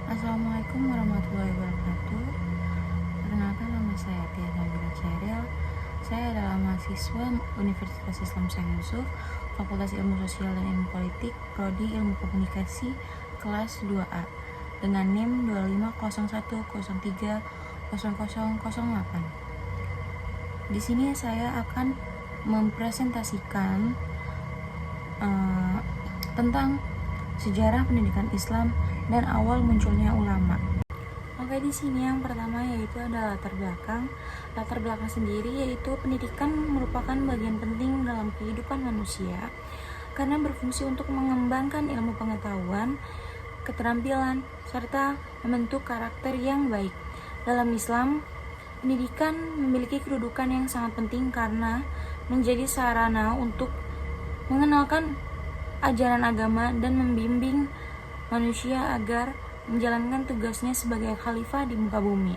Assalamualaikum warahmatullahi wabarakatuh. Perkenalkan, nama saya Tia Nabila Ceril. Saya adalah mahasiswa Universitas Islam Syekh Yusuf, Fakultas Ilmu Sosial dan Ilmu Politik, Prodi Ilmu Komunikasi, kelas 2A, dengan NIM 2501030008. Di sini saya akan mempresentasikan tentang sejarah pendidikan Islam dan awal munculnya ulama. Oke, di sini yang pertama yaitu ada latar belakang. Latar belakang sendiri yaitu pendidikan merupakan bagian penting dalam kehidupan manusia karena berfungsi untuk mengembangkan ilmu pengetahuan, keterampilan, serta membentuk karakter yang baik. Dalam Islam, pendidikan memiliki kedudukan yang sangat penting karena menjadi sarana untuk mengenalkan ajaran agama dan membimbing manusia agar menjalankan tugasnya sebagai khalifah di muka bumi.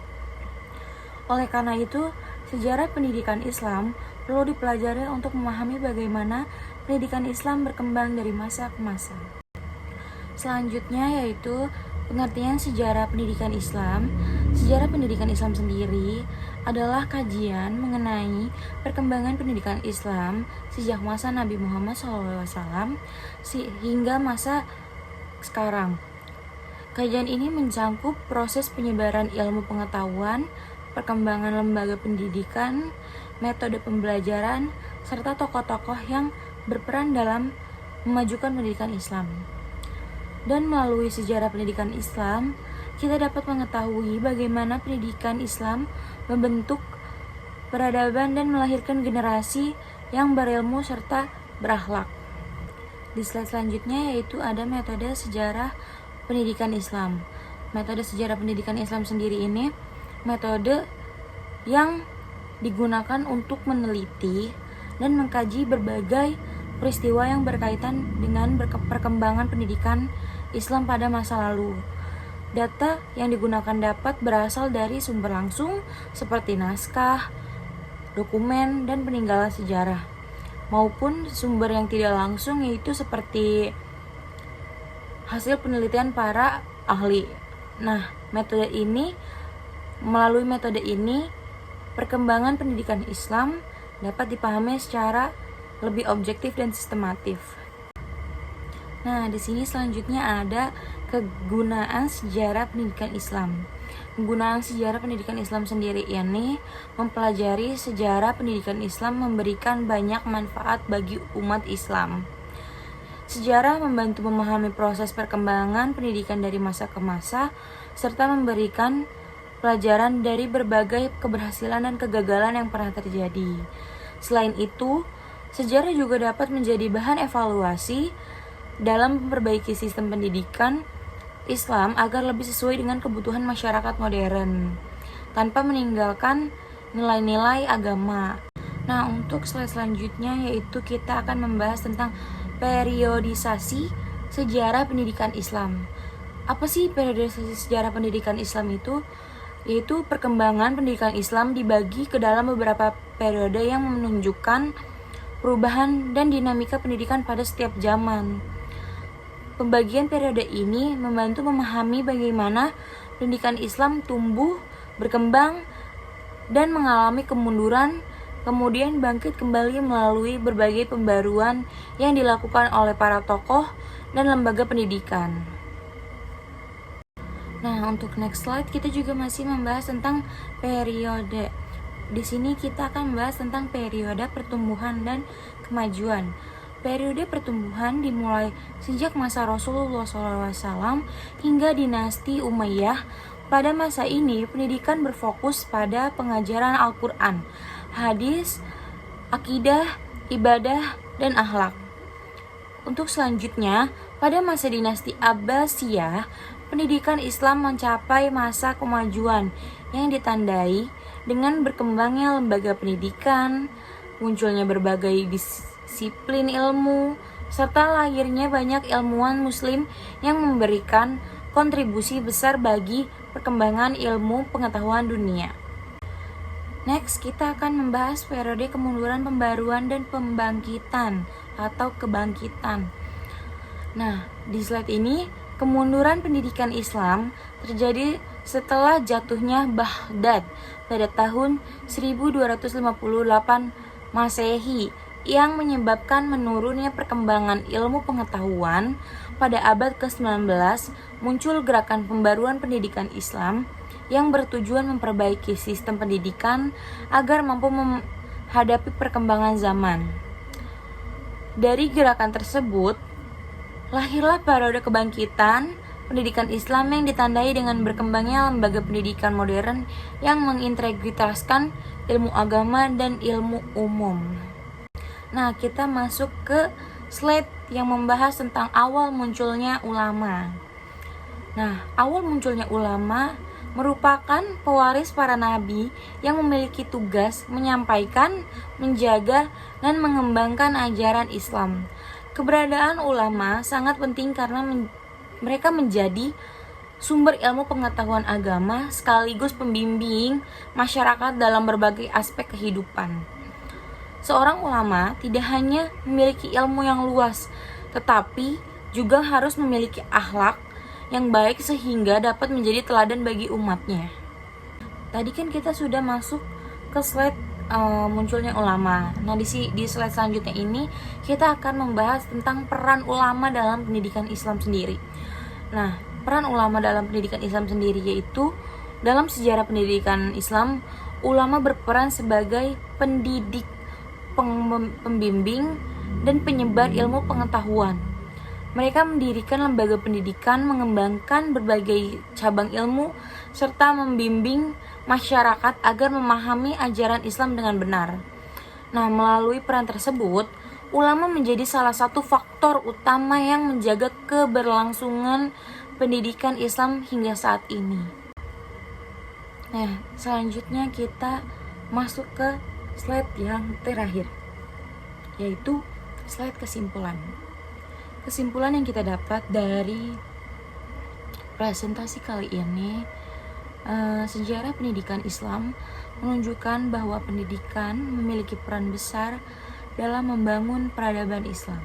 Oleh karena itu, sejarah pendidikan Islam perlu dipelajari untuk memahami bagaimana pendidikan Islam berkembang dari masa ke masa. Selanjutnya yaitu pengertian sejarah pendidikan Islam. Sejarah pendidikan Islam sendiri adalah kajian mengenai perkembangan pendidikan Islam sejak masa Nabi Muhammad SAW hingga masa sekarang. Kajian ini mencakup proses penyebaran ilmu pengetahuan, perkembangan lembaga pendidikan, metode pembelajaran, serta tokoh-tokoh yang berperan dalam memajukan pendidikan Islam. Dan melalui sejarah pendidikan Islam, kita dapat mengetahui bagaimana pendidikan Islam membentuk peradaban dan melahirkan generasi yang berilmu serta berakhlak. Di slide selanjutnya yaitu ada metode sejarah pendidikan Islam. Metode sejarah pendidikan Islam sendiri ini metode yang digunakan untuk meneliti dan mengkaji berbagai peristiwa yang berkaitan dengan perkembangan pendidikan Islam pada masa lalu. Data yang digunakan dapat berasal dari sumber langsung seperti naskah, dokumen, dan peninggalan sejarah, maupun sumber yang tidak langsung yaitu seperti hasil penelitian para ahli. Nah, melalui metode ini, perkembangan pendidikan Islam dapat dipahami secara lebih objektif dan sistematif. Nah, di sini selanjutnya ada kegunaan sejarah pendidikan Islam. Kegunaan sejarah pendidikan Islam sendiri ini mempelajari sejarah pendidikan Islam memberikan banyak manfaat bagi umat Islam. Sejarah membantu memahami proses perkembangan pendidikan dari masa ke masa, serta memberikan pelajaran dari berbagai keberhasilan dan kegagalan yang pernah terjadi. Selain itu, sejarah juga dapat menjadi bahan evaluasi dalam memperbaiki sistem pendidikan Islam agar lebih sesuai dengan kebutuhan masyarakat modern, tanpa meninggalkan nilai-nilai agama. Nah, untuk slide selanjutnya yaitu kita akan membahas tentang periodisasi sejarah pendidikan Islam. Apa sih periodisasi sejarah pendidikan Islam itu? Yaitu perkembangan pendidikan Islam dibagi ke dalam beberapa periode yang menunjukkan perubahan dan dinamika pendidikan pada setiap zaman. Pembagian periode ini membantu memahami bagaimana pendidikan Islam tumbuh, berkembang, dan mengalami kemunduran, kemudian bangkit kembali melalui berbagai pembaruan yang dilakukan oleh para tokoh dan lembaga pendidikan. Nah, untuk next slide kita juga masih membahas tentang periode. Di sini kita akan membahas tentang periode pertumbuhan dan kemajuan. Periode pertumbuhan dimulai sejak masa Rasulullah SAW hingga dinasti Umayyah. Pada masa ini, pendidikan berfokus pada pengajaran Al-Quran, hadis, akidah, ibadah, dan akhlak. Untuk selanjutnya, pada masa dinasti Abbasiyah, pendidikan Islam mencapai masa kemajuan yang ditandai dengan berkembangnya lembaga pendidikan, munculnya berbagai disiplin ilmu, serta lahirnya banyak ilmuwan muslim yang memberikan kontribusi besar bagi perkembangan ilmu pengetahuan dunia. Next, kita akan membahas periode kemunduran, pembaruan, dan pembangkitan atau kebangkitan. Nah, di slide ini Kemunduran pendidikan Islam terjadi setelah jatuhnya Baghdad pada tahun 1258 Masehi yang menyebabkan menurunnya perkembangan ilmu pengetahuan. Pada abad ke-19 muncul gerakan pembaruan pendidikan Islam yang bertujuan memperbaiki sistem pendidikan agar mampu menghadapi perkembangan zaman. Dari gerakan tersebut lahirlah periode kebangkitan pendidikan Islam yang ditandai dengan berkembangnya lembaga pendidikan modern yang mengintegritaskan ilmu agama dan ilmu umum. Nah, kita masuk ke slide yang membahas tentang awal munculnya ulama. Nah, awal munculnya ulama merupakan pewaris para nabi yang memiliki tugas menyampaikan, menjaga, dan mengembangkan ajaran Islam. Keberadaan ulama sangat penting karena mereka menjadi sumber ilmu pengetahuan agama sekaligus pembimbing masyarakat dalam berbagai aspek kehidupan. Seorang ulama tidak hanya memiliki ilmu yang luas, tetapi juga harus memiliki akhlak yang baik sehingga dapat menjadi teladan bagi umatnya. Tadi kan kita sudah masuk ke slide munculnya ulama. Nah, di slide selanjutnya ini kita akan membahas tentang peran ulama dalam pendidikan Islam sendiri. Nah, peran ulama dalam pendidikan Islam sendiri yaitu dalam sejarah pendidikan Islam, ulama berperan sebagai pendidik, pembimbing, dan penyebar ilmu pengetahuan. Mereka mendirikan lembaga pendidikan, mengembangkan berbagai cabang ilmu, serta membimbing masyarakat agar memahami ajaran Islam dengan benar. Nah, melalui peran tersebut, ulama menjadi salah satu faktor utama yang menjaga keberlangsungan pendidikan Islam hingga saat ini. Nah, selanjutnya kita masuk ke slide yang terakhir, yaitu slide kesimpulan. Kesimpulan yang kita dapat dari presentasi kali ini, sejarah pendidikan Islam menunjukkan bahwa pendidikan memiliki peran besar dalam membangun peradaban Islam.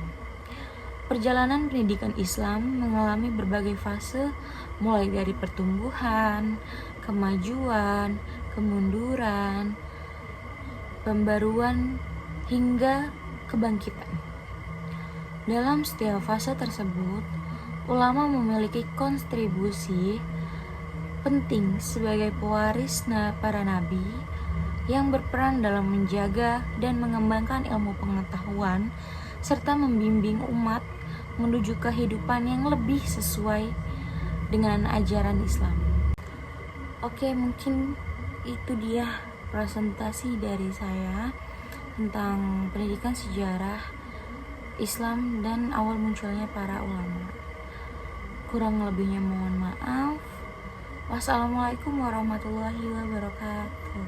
Perjalanan pendidikan Islam mengalami berbagai fase, mulai dari pertumbuhan, kemajuan, kemunduran, pembaruan, hingga kebangkitan. Dalam setiap fase tersebut, ulama memiliki kontribusi penting sebagai pewaris para nabi yang berperan dalam menjaga dan mengembangkan ilmu pengetahuan serta membimbing umat menuju kehidupan yang lebih sesuai dengan ajaran Islam. Oke, mungkin itu dia presentasi dari saya tentang pendidikan sejarah Islam dan awal munculnya para ulama. Kurang lebihnya mohon maaf. Wassalamualaikum warahmatullahi wabarakatuh.